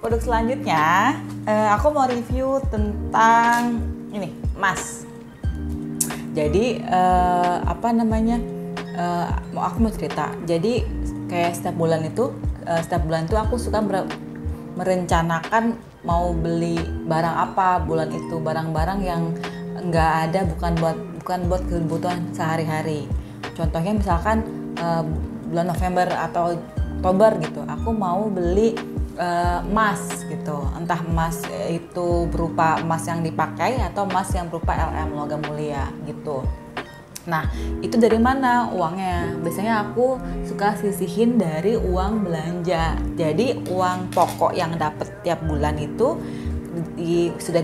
Produk selanjutnya, aku mau review tentang ini, emas. Jadi aku mau cerita. Jadi kayak setiap bulan itu aku suka merencanakan mau beli barang apa bulan itu, barang-barang yang bukan buat kebutuhan sehari-hari. Contohnya misalkan bulan November atau Oktober gitu, aku mau beli emas gitu, entah emas itu berupa emas yang dipakai atau emas yang berupa LM, logam mulia gitu. Nah, itu dari mana uangnya? Biasanya aku suka sisihin dari uang belanja. Jadi uang pokok yang dapat tiap bulan itu sudah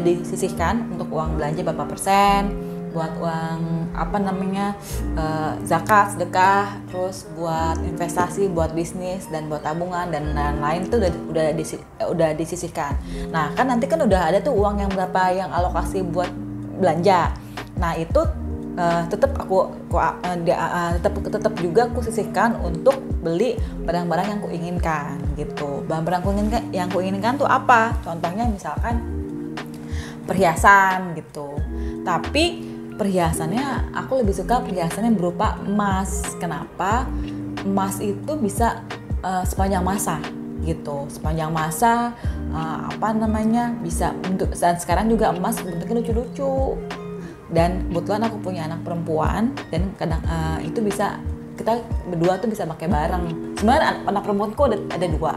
disisihkan untuk uang belanja berapa persen, buat uang zakat, sedekah, terus buat investasi, buat bisnis, dan buat tabungan dan lain-lain itu udah disisihkan. Nah, kan nanti kan udah ada tuh uang yang berapa yang alokasi buat belanja. Nah, itu tetap juga aku sisihkan untuk beli barang-barang yang kuinginkan gitu. Barang-barang yang kuinginkan tuh apa? Contohnya misalkan perhiasan gitu. Tapi perhiasannya aku lebih suka perhiasannya berupa emas. Kenapa? Emas itu bisa sepanjang masa gitu. Sepanjang masa bisa bentuk, dan sekarang juga emas bentuknya lucu-lucu. Dan kebetulan aku punya anak perempuan dan kadang itu bisa kita berdua tuh bisa pakai bareng. Sebenarnya anak perempuanku ada dua,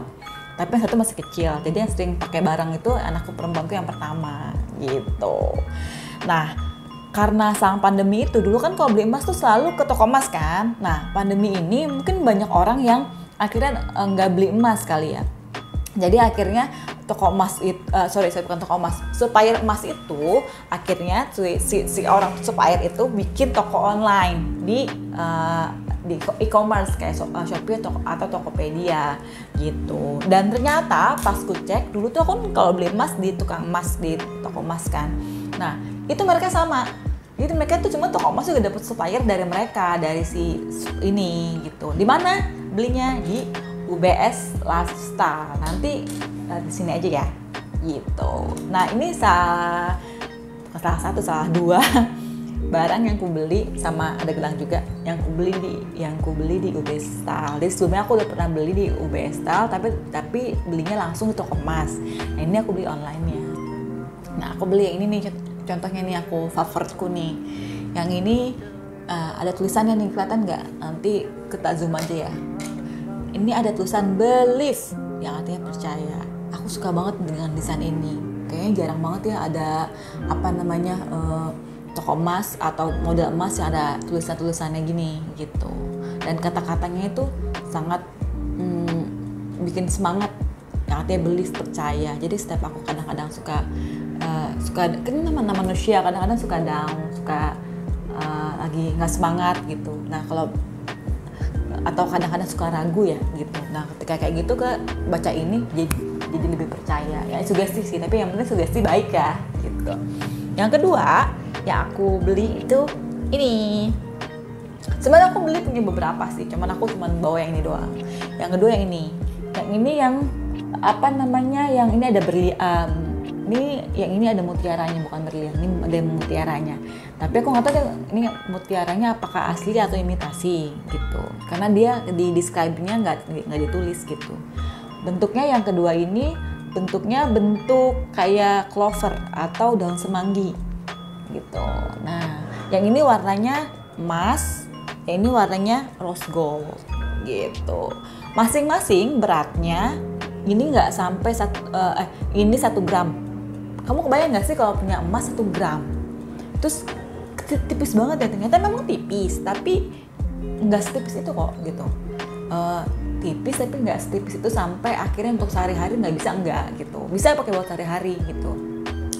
tapi yang satu masih kecil. Jadi yang sering pakai bareng itu anakku perempuanku yang pertama gitu. Nah, karena sang pandemi itu dulu kan kalau beli emas tuh selalu ke toko emas kan. Nah, pandemi ini mungkin banyak orang yang akhirnya nggak beli emas kali ya. Jadi akhirnya toko emas itu, bukan toko emas, supplier emas itu akhirnya si orang supplier itu bikin toko online di e-commerce kayak Shopee atau Tokopedia gitu. Dan ternyata pas ku cek dulu tuh aku kalau beli emas di tukang emas di toko emas kan. Nah, itu mereka sama. Jadi mereka tuh cuma toko emas juga dapat supplier dari mereka, dari si ini gitu. Di mana belinya? Di UBS Lifestyle. Nanti di sini aja ya gitu. Nah, ini salah dua barang yang ku beli, sama ada gelang juga yang ku beli di UBS Style. Jadi sebelumnya aku udah pernah beli di UBS Style tapi belinya langsung di toko emas. Nah, ini aku beli online-nya. Nah, aku beli yang ini nih, contohnya nih aku favoritku nih. Yang ini ada tulisannya nih, kelihatan nggak? Nanti kita zoom aja ya. Ini ada tulisan believe yang artinya percaya. Aku suka banget dengan desain ini. Kayaknya jarang banget ya ada toko emas atau model emas yang ada tulisannya gini gitu. Dan kata-katanya itu sangat bikin semangat. Yang artinya believe, percaya. Jadi setiap aku kadang-kadang suka kan nama manusia kadang-kadang suka down, suka lagi nggak semangat gitu. Nah, atau kadang-kadang suka ragu ya gitu. Nah, ketika kayak gitu baca ini jadi lebih percaya. Ya sugesti sih, tapi yang penting sugesti baik ya gitu. Yang kedua yang aku beli itu ini. Sebenarnya aku beli punya beberapa sih, cuman aku bawa yang ini doang. Yang kedua yang ini. Yang ini yang yang ini ada berlian. Yang ini ada mutiaranya, bukan berlian. Ini ada mutiaranya. Tapi aku nggak tahu ini mutiaranya apakah asli atau imitasi gitu. Karena dia di describe-nya nggak ditulis gitu. Bentuknya yang kedua ini bentuk kayak clover atau daun semanggi gitu. Nah, yang ini warnanya emas, yang ini warnanya rose gold gitu. Masing-masing beratnya ini nggak sampai ini 1 gram. Kamu kebayang nggak sih kalau punya emas 1 gram? Terus tipis banget ya, ternyata memang tipis, tapi nggak setipis itu kok gitu. Tipis tapi nggak setipis itu sampai akhirnya untuk sehari-hari nggak gitu. Bisa pakai buat sehari-hari gitu.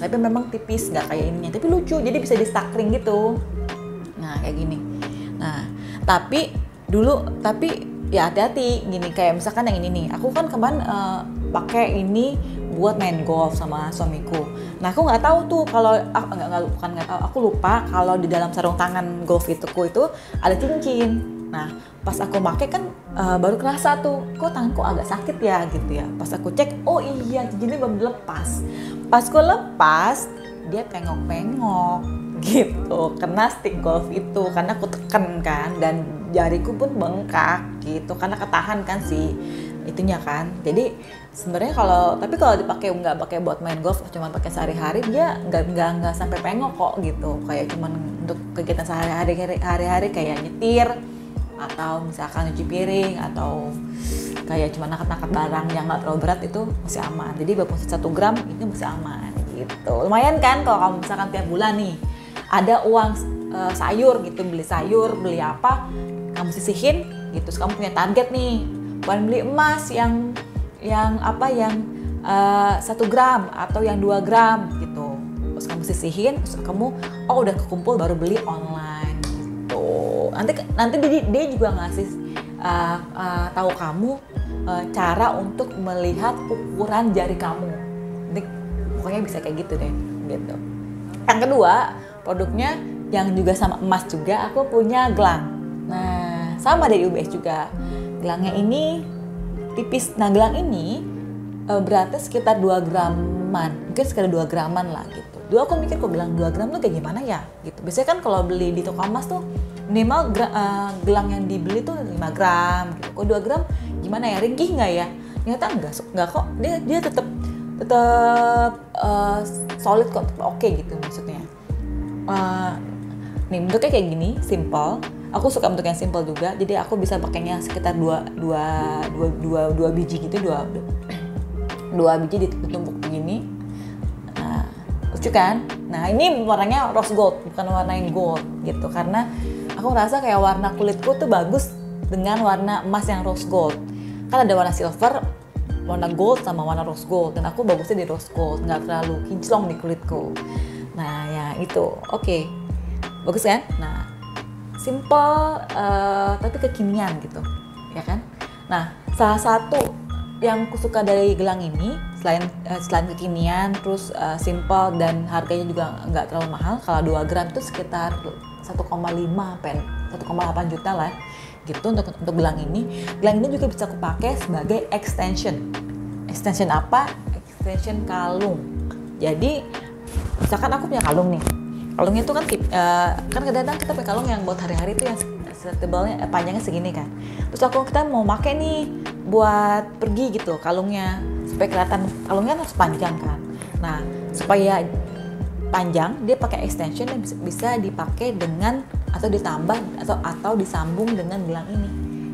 Tapi memang tipis, nggak kayak ininya. Tapi lucu, jadi bisa di stacking gitu. Nah, kayak gini. Nah, tapi ya hati-hati gini, kayak misalkan yang ini nih. Aku kan kemarin pakai ini buat main golf sama suamiku. Nah, aku nggak tahu tuh kalau aku lupa kalau di dalam sarung tangan golf itu ada cincin. Nah pas aku pakai kan baru kerasa tuh, kok tanganku agak sakit ya gitu ya. Pas aku cek, oh iya cincinnya belum dilepas. Pas aku lepas, dia pengok-pengok gitu, kena stick golf itu karena aku tekan kan, dan jariku pun bengkak gitu karena ketahan kan si itunya kan. Jadi sebenarnya kalau dipakai nggak pakai buat main golf, cuma pakai sehari-hari, dia nggak sampai pengok kok gitu, kayak cuman untuk kegiatan sehari-hari kayak nyetir atau misalkan nyuci piring atau kayak cuma angkat-angkat barang yang nggak terlalu berat, itu masih aman. Jadi walaupun 1 gram itu masih aman gitu. Lumayan kan kalau kamu misalkan tiap bulan nih ada uang sayur gitu, beli sayur, beli apa, kamu sisihin gitu. Terus kamu punya target nih, bukan beli emas yang 1 gram atau yang 2 gram gitu. Terus kamu sisihin, terus kamu udah kekumpul baru beli online gitu. Nanti dia juga ngasih tahu kamu cara untuk melihat ukuran jari kamu. Nanti pokoknya bisa kayak gitu deh gitu. Yang kedua, produknya yang juga sama emas juga, aku punya gelang. Nah, sama dari UBS juga. Gelangnya ini tipis. Nah, gelang ini beratnya sekitar 2 graman. Mungkin sekitar 2 graman lah gitu. Dulu aku mikir kok gelang 2 gram tuh kayak gimana ya gitu. Biasanya kan kalau beli di toko emas tuh minimal gelang yang dibeli tuh 5 gram gitu. Kok 2 gram gimana ya, ringkih nggak ya? Ternyata enggak kok. Dia tetap solid kok, oke gitu maksudnya. Nih bentuknya kayak gini, simple. Aku suka bentuk yang simple juga, jadi aku bisa pakainya sekitar 2 biji gitu, 2 biji ditumpuk begini. Nah, lucu kan? Nah, ini warnanya rose gold, bukan warna yang gold gitu, karena aku ngerasa kayak warna kulitku tuh bagus dengan warna emas yang rose gold. Kan ada warna silver, warna gold sama warna rose gold, dan aku bagusnya di rose gold, nggak terlalu kinclong di kulitku. Nah, ya itu, oke. Bagus kan? Nah, simple tapi kekinian gitu, ya kan? Nah, salah satu yang aku suka dari gelang ini, selain kekinian, terus simple dan harganya juga nggak terlalu mahal. Kalau 2 gram itu sekitar 1,8 juta lah gitu untuk gelang ini. Gelang ini juga bisa aku pakai sebagai extension. Extension apa? Extension kalung. Jadi misalkan aku punya kalung nih. Kalungnya itu kan kadang-kadang kita pakai kalung yang buat hari-hari itu yang tebalnya panjangnya segini kan. Terus kita mau pakai nih buat pergi gitu kalungnya, supaya kelihatan kalungnya harus panjang kan. Nah, supaya panjang dia pakai extension yang bisa dipakai dengan atau ditambah atau disambung dengan gelang ini.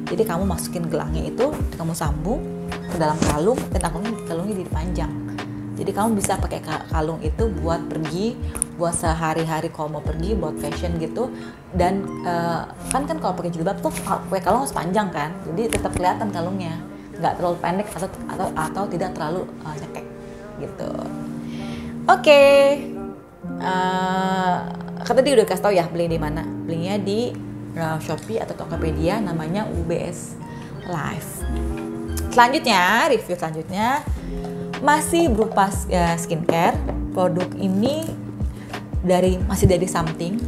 Jadi kamu masukin gelangnya itu, kamu sambung ke dalam kalung, dan kalungnya jadi panjang. Jadi kamu bisa pakai kalung itu buat pergi, buat sehari-hari kalau mau pergi, buat fashion gitu. Dan kan kalau pakai jilbab tuh pakai kalung harus panjang kan, jadi tetap kelihatan kalungnya, nggak terlalu pendek atau tidak terlalu cekek gitu. Oke. Kan tadi udah kasih tau ya beli di mana. Belinya di Shopee atau Tokopedia, namanya UBS Live. Review selanjutnya masih berupa skincare. Produk ini masih dari something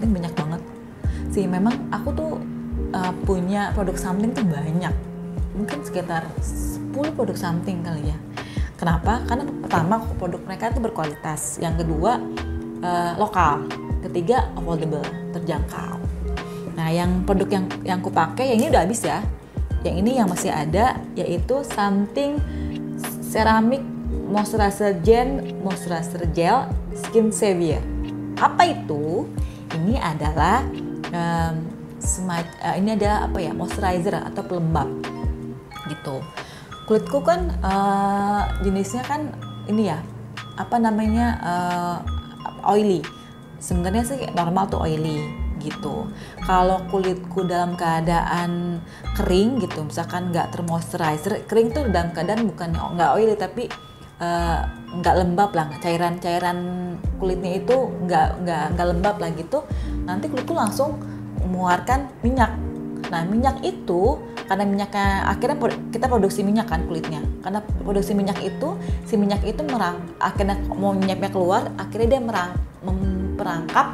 banyak banget sih. Memang aku tuh punya produk something tuh banyak, mungkin sekitar 10 produk something kali ya. Kenapa? Karena pertama produk mereka itu berkualitas, yang kedua lokal, ketiga affordable, terjangkau. Nah, yang produk yang aku pakai yang ini udah habis ya. Yang ini yang masih ada yaitu something Ceramic Moisturizer Gel Skin Savior. Apa itu? Ini adalah moisturizer atau pelembab gitu. Kulitku kan jenisnya kan ini ya, oily. Sebenarnya sih normal tuh oily gitu. Kalau kulitku dalam keadaan kering gitu, misalkan nggak termoisturizer, kering tuh dalam keadaan bukan nggak oily tapi nggak lembab lah, cairan kulitnya itu nggak lembab lah gitu, nanti kulitku langsung mengeluarkan minyak. Nah, minyak itu karena minyaknya, akhirnya kita produksi minyak kan kulitnya, karena produksi minyak itu, si minyak itu akhirnya mau minyaknya keluar, akhirnya dia memperangkap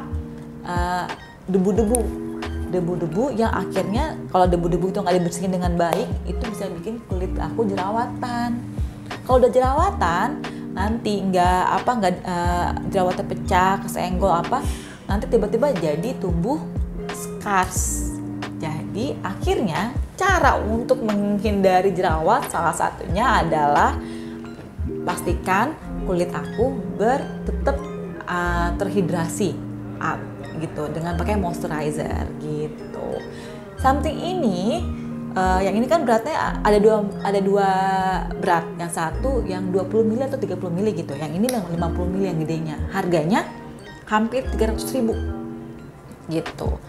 debu-debu debu-debu yang akhirnya kalau debu-debu itu nggak dibersihin dengan baik itu bisa bikin kulit aku jerawatan. Kalau udah jerawatan nanti jerawatnya pecah, kesenggol nanti tiba-tiba jadi tumbuh scars. Jadi akhirnya cara untuk menghindari jerawat salah satunya adalah pastikan kulit aku tetap terhidrasi gitu dengan pakai moisturizer gitu. Something ini yang ini kan beratnya ada dua berat, yang satu yang 20 mili atau 30 mili gitu, yang ini yang 50 mili yang gedenya, harganya hampir 300.000 gitu.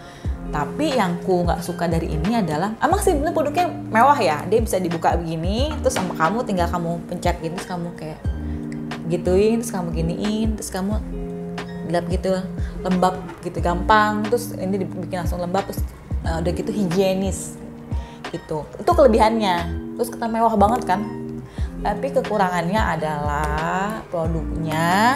Tapi yang ku nggak suka dari ini adalah emang sih bener produknya mewah ya, dia bisa dibuka begini terus sama kamu tinggal kamu pencet gini terus kamu kayak gituin terus kamu giniin terus kamu gelap gitu, lembab gitu, gampang, terus ini dibikin langsung lembab terus udah gitu higienis gitu. Itu kelebihannya, terus kita mewah banget kan. Tapi kekurangannya adalah produknya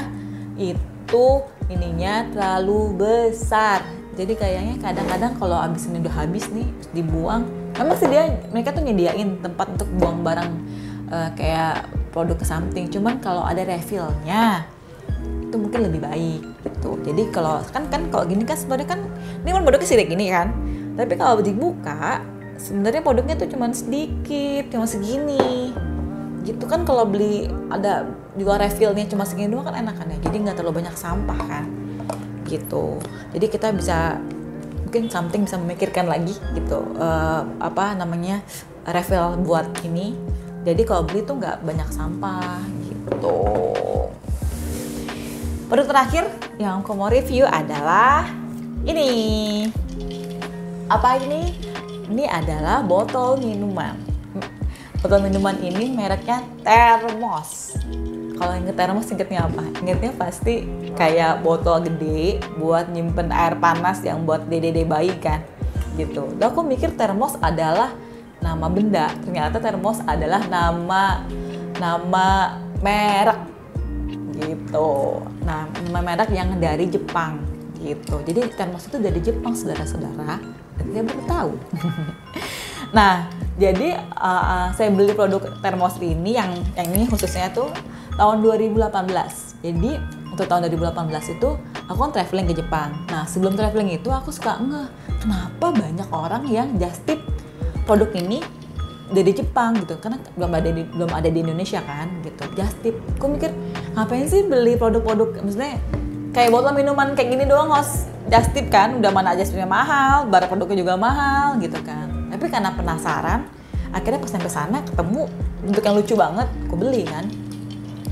itu ininya terlalu besar. Jadi kayaknya kadang-kadang kalau abis ini udah habis nih dibuang, memang sih mereka tuh nyediain tempat untuk buang barang kayak produk ke something. Cuman kalau ada refillnya itu mungkin lebih baik gitu. Jadi kalau kan kalau gini kan sebenarnya kan ini kan produknya sedikit gini kan. Tapi kalau dibuka sebenarnya produknya tuh cuma sedikit, cuma segini. Gitu kan kalau beli ada juga refillnya cuma segini doang kan enakan ya. Jadi nggak terlalu banyak sampah kan. Gitu. Jadi kita bisa mungkin something bisa memikirkan lagi gitu refill buat ini. Jadi kalau beli tuh nggak banyak sampah gitu. Produk terakhir yang aku mau review adalah ini. Apa ini? Ini adalah botol minuman. Botol minuman ini mereknya Thermos. Kalau inget Thermos ingetnya apa? Ingetnya pasti kayak botol gede buat nyimpen air panas yang buat dede bayi kan gitu. Dan aku mikir Thermos adalah nama benda, ternyata Thermos adalah nama merek gitu. Nah, nama merek yang dari Jepang gitu. Jadi Thermos itu dari Jepang, saudara-saudara. Dia baru tahu. Nah, jadi saya beli produk Thermos ini yang ini khususnya tuh tahun 2018. Jadi untuk tahun 2018 itu aku kan traveling ke Jepang. Nah, sebelum traveling itu aku suka kenapa banyak orang yang just tip produk ini dari Jepang gitu, karena belum ada di Indonesia kan gitu. Just tip. Aku mikir ngapain sih beli produk-produk, maksudnya kayak botol minuman kayak gini doang just tip kan, udah mana aja sebenarnya mahal, barang produknya juga mahal gitu kan. Tapi karena penasaran, akhirnya pas sampai sana ketemu bentuk yang lucu banget, aku beli kan.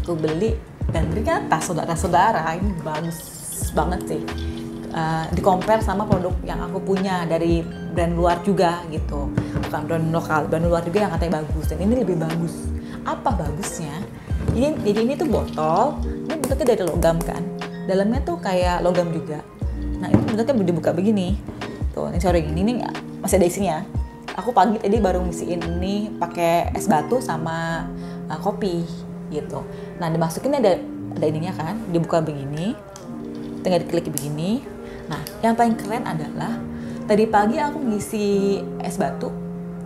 Aku beli dan ternyata saudara-saudara ini bagus banget sih. Di compare sama produk yang aku punya dari brand luar juga gitu, bukan brand lokal, brand luar juga yang katanya bagus, dan ini lebih bagus. Apa bagusnya? Jadi ini tuh botol, ini bentuknya dari logam kan, dalamnya tuh kayak logam juga. Nah ini bentuknya dibuka begini, tuh ini masih ada isinya. Aku pagi tadi baru ngisiin ini pakai es batu sama kopi gitu. Nah dimasukin ada ininya kan, dibuka begini, tinggal diklik begini. Nah, yang paling keren adalah tadi pagi aku ngisi es batu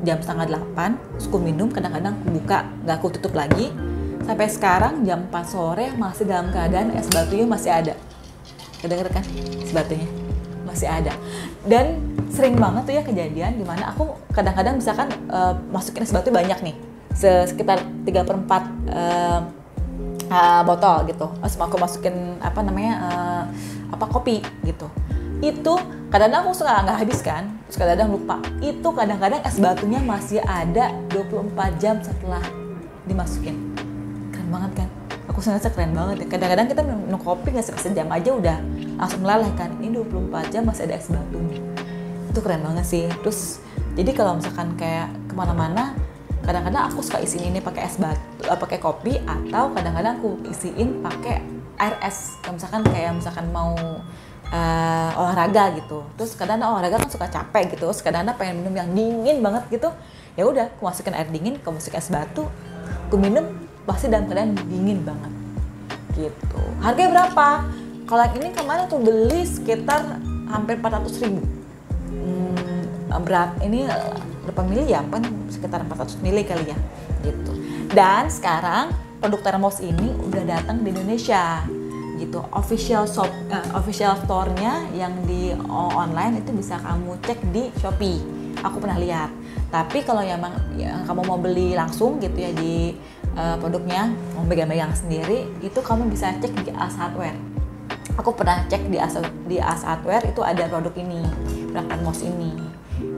jam 7:30, terus aku minum, kadang-kadang aku buka, nggak aku tutup lagi. Sampai sekarang jam 4 sore masih dalam keadaan es batunya masih ada. Kedengeran kan es batunya? Masih ada. Dan sering banget tuh ya kejadian dimana aku kadang-kadang misalkan masukin es batu banyak nih, sekitar 3/4 botol gitu. Terus aku masukin kopi gitu. Itu kadang-kadang aku suka nggak habis kan, terus kadang-kadang lupa. Itu kadang-kadang es batunya masih ada 24 jam setelah dimasukin. Keren banget kan? Aku ngerasa keren banget ya. Kadang-kadang kita minum kopi nggak sejam aja udah langsung meleleh kan. Ini 24 jam masih ada es batunya. Itu keren banget sih. Terus jadi kalau misalkan kayak kemana-mana, kadang-kadang aku suka isiin ini pakai es batu, pakai kopi, atau kadang-kadang aku isiin pakai air es. Kalau misalkan mau olahraga gitu. Terus kadang-kadang olahraga kan suka capek gitu. Terus kadang-kadang pengen minum yang dingin banget gitu. Ya udah, aku masukin air dingin, aku masukin es batu, aku minum pasti dalam keadaan dingin banget. Gitu. Harganya berapa? Kalau yang ini kemarin tuh beli sekitar hampir 400.000. berat ini berapa mili ya, kan sekitar 400 mili kali ya gitu. Dan sekarang produk termos ini udah datang di Indonesia gitu. Official store-nya yang di online itu bisa kamu cek di Shopee. Aku pernah lihat. Tapi kalau yang kamu mau beli langsung gitu ya di produknya, mau pegang-pegang sendiri, itu kamu bisa cek di As Hardware. Aku pernah cek di As Hardware itu ada produk ini, produk termos ini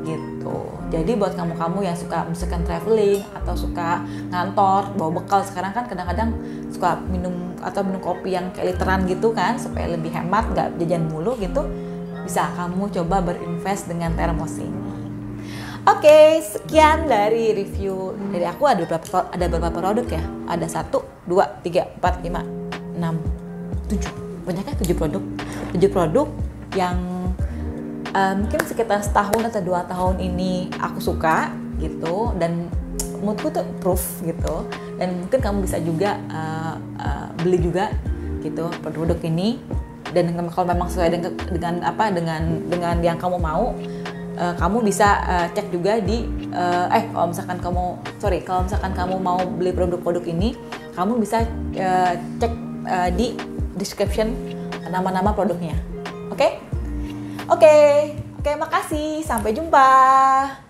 gitu. Jadi buat kamu-kamu yang suka misalkan traveling atau suka ngantor bawa bekal, sekarang kan kadang-kadang suka minum kopi yang kayak literan gitu kan, supaya lebih hemat, nggak jajan mulu gitu, bisa kamu coba berinvest dengan termos ini. Oke, sekian dari review dari aku. Ada beberapa produk ya, ada 1, 2, 3, 4, 5, 6, 7, banyaknya 7 produk yang mungkin sekitar setahun atau 2 tahun ini aku suka gitu, dan menurutku tuh proof gitu, dan mungkin kamu bisa juga beli juga gitu produk ini. Dan kalau memang sesuai dengan yang kamu mau, kamu bisa cek juga di kalau misalkan kamu mau beli produk-produk ini, kamu bisa cek di description nama-nama produknya. Oke, makasih. Sampai jumpa.